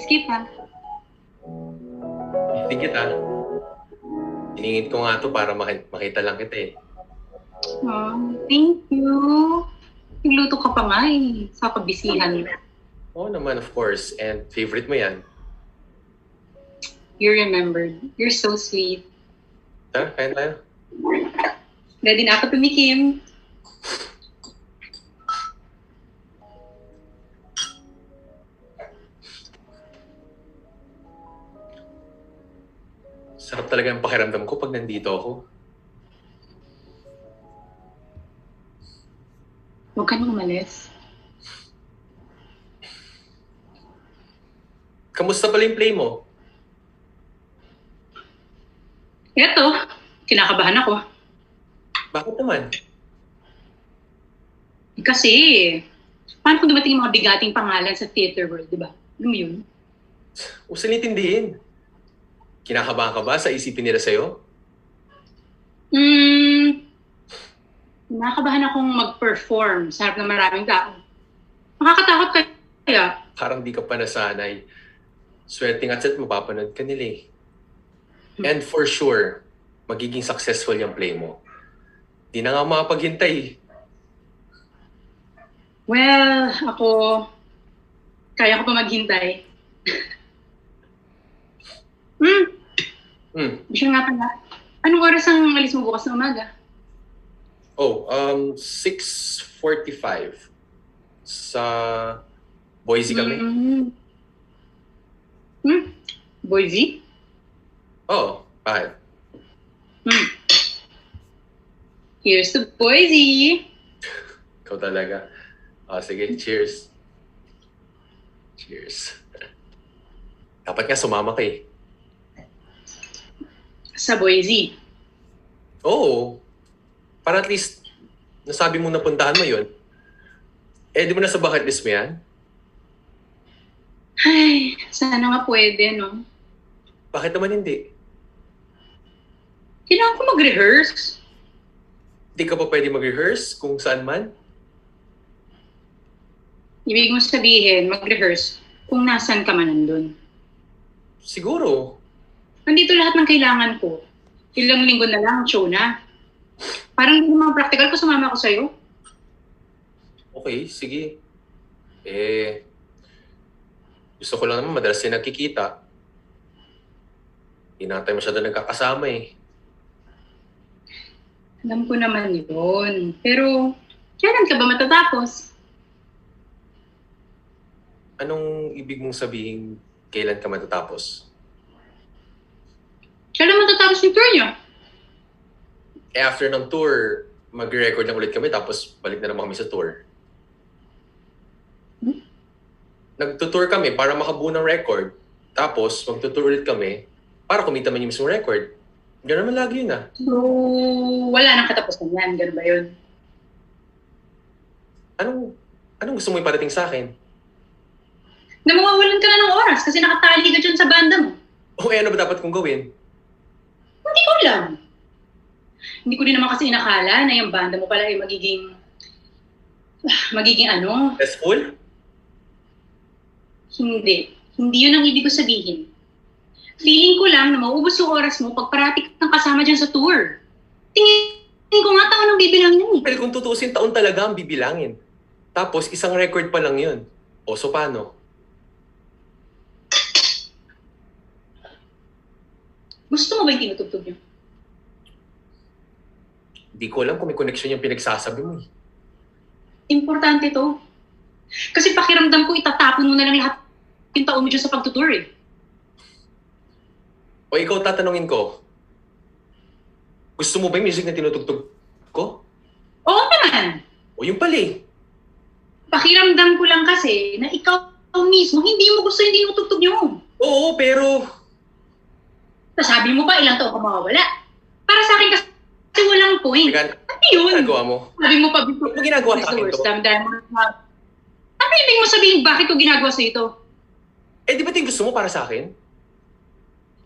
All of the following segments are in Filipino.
kita. Hindi kita. Hiningin ko nga to para makita lang kita eh. Oh, thank you. Nagluto ka pa nga eh, sa kabisihan. Oo naman, of course. And favorite mo yan. You remembered. You're so sweet. Tara, kain tayo. Ready na ako tumikim. Sarap talaga ang pakiramdam ko pag nandito ako. Huwag ka nang umalis. Kamusta pala yung play mo? Eto, kinakabahan ako. Bakit naman? Kasi, paano kung dumating yung mga bigating pangalan sa theater world, di ba? Alam mo yun? Huwag salitindihin. Kinakabahan ka ba sa isipin nila sa'yo? Nakakabahan akong mag-perform sa harap ng maraming tao. Nakakatakot kaya. Parang di ka pa nasanay. Swerte nga't set mapapanood ka nila eh. And for sure, magiging successful yung play mo. Di na nga makapaghintay eh. Well, ako, kaya ko pa maghintay. Siya nga pala. Anong oras ang alis mo bukas na umaga? 6:45. Sa Boise kami. Boise? Oo, bakit? Here's to Boise! Ikaw talaga. Sige, cheers. Cheers. Dapat nga sumama ka eh. Sa Boise? Oo. Para at least, nasabi mo napuntahan mo yun. Eh, di mo na sa bucket list mo yan? Ay, sana nga pwede, no? Bakit naman hindi? Kailangan ko mag-rehearse. Di ka pa pwede mag-rehearse kung saan man? Ibig mo sabihin, mag-rehearse kung nasan ka man nandun. Siguro. Nandito lahat ng kailangan ko. Ilang linggo na lang, show na. Parang hindi mga practical ko, sumama ako sa'yo. Okay, sige. Gusto ko lang naman madalas yung nagkikita. Hindi na tayo masyado nagkakasama eh. Alam ko naman yun. Pero, kailan ka ba matatapos? Anong ibig mong sabihin kailan ka matatapos? Kailan matatapos yung tour niyo? After ng tour, mag-record lang ulit kami tapos balik na naman kami sa tour. Nagtutour kami para makabuo ng record. Tapos, magtutour ulit kami para kumita man yung mismong record. Gano'n naman lagi yun ah. So, wala nang katapusan yan. Ganun ba yun? Anong gusto mo iparating sa akin? Na mawawalan ka na ng oras kasi nakatali ka dyan sa banda mo. Ano ba dapat kong gawin? Hindi ko alam. Hindi ko din naman kasi inakala na yung banda mo pala ay magiging ano? Stressful? Hindi. Hindi yun ang ibig ko sabihin. Feeling ko lang na mauubos yung oras mo pag parati kang kasama dyan sa tour. Tingin ko nga taon ang bibilang yun eh. Well, kung tutuusin, taon talaga ang bibilangin. Tapos, isang record pa lang yun. O, so paano? Gusto mo ba yung tinutugtog niyo? Di ko alam kung may connection yung pinagsasabi mo eh. Importante to. Kasi pakiramdam ko itatapon mo na lang lahat yung taon mo dyan sa pagtutour eh. O ikaw tatanungin ko, gusto mo ba yung music na tinutugtog ko? Oo naman. O yung pala eh. Pakiramdam ko lang kasi na ikaw mismo hindi mo gusto yung tinutugtog niyo. Oo, pero... Sabi mo pa ilang taon ka mawawala. Para sa akin kasi walang point. Ano yun? Ginagawa mo? Sabi mo pa, Ano ginagawa sa akin to? Ano ibig mo sabihin bakit ko ginagawa sa ito? Eh, di ba gusto mo para sa akin?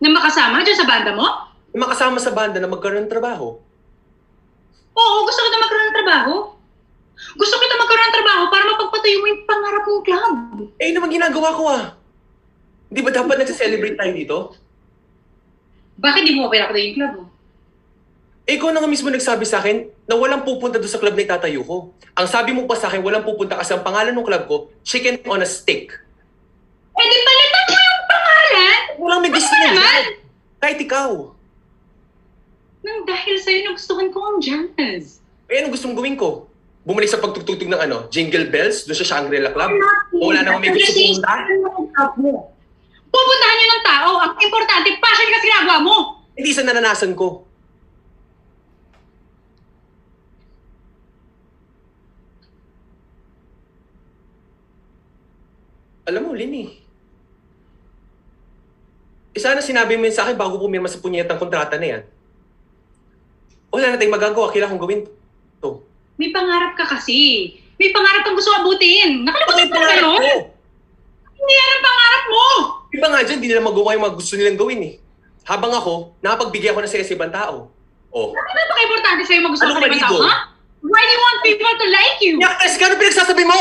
Na makasama dyan sa banda mo? Makasama sa banda na magkaroon ng trabaho. Oo, gusto kita magkaroon ng trabaho. Gusto kita magkaroon ng trabaho para mapagpatuloy mo yung pangarap mong club. Eh, naman ginagawa ko ah. Hindi ba dapat nagsa-celebrate tayo dito? Bakit di mo ako yung club mo? Eh, ikaw na nga mismo nagsabi sa akin na walang pupunta doon sa club na itatayo ko. Ang sabi mo pa sa akin, walang pupunta kasi ang pangalan ng club ko, Chicken on a Stick. Eh di palitan mo yung pangalan! Walang may gusto Ano na naman? dyan. Kahit ikaw. Nang dahil sa'yo nagustuhan ko ang jazz. Eh, anong gusto mong gawin ko? Bumalik sa pagtugtog ng Jingle Bells doon sa Shangri-La Club? O wala naman may gusto pumunta? Pupuntahan niyo ng tao. Ang importante, passion ka ginagawa mo. Hindi sa naranasan ko. Alam mo, Lini. Sana sinabi mo yun sa akin bago pumirma sa punyetang kontrata na yan. Wala na tayong magagawa. Kailangan kong gawin to. May pangarap ka kasi. May pangarap kang gusto abutin. Nakalimutan May mo na pangarap yun? ko. Hindi yan ang pangarap mo. Iba nga dyan, di nila magawa yung mga gusto nilang gawin eh. Habang ako, nakapagbigay ako ng saya sa ibang tao. Oh. Ano ba importante sa'yo magustuhan Ano ka ng ibang tao, maligo? ha? Why do you want people to like you? Yakres ka! Ano pinagsasabi mo?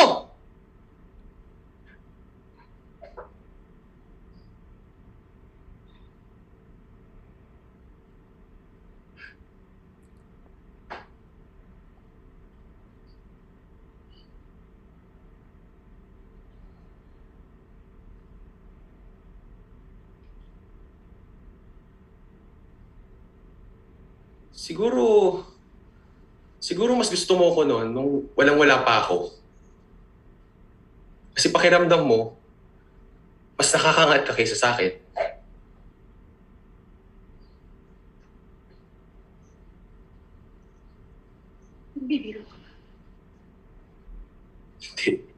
Siguro, siguro mas gusto mo ako noon nung walang-wala pa ako. Kasi pakiramdam mo, mas nakakangat ka kaysa sa akin. Bibiro ka. Hindi.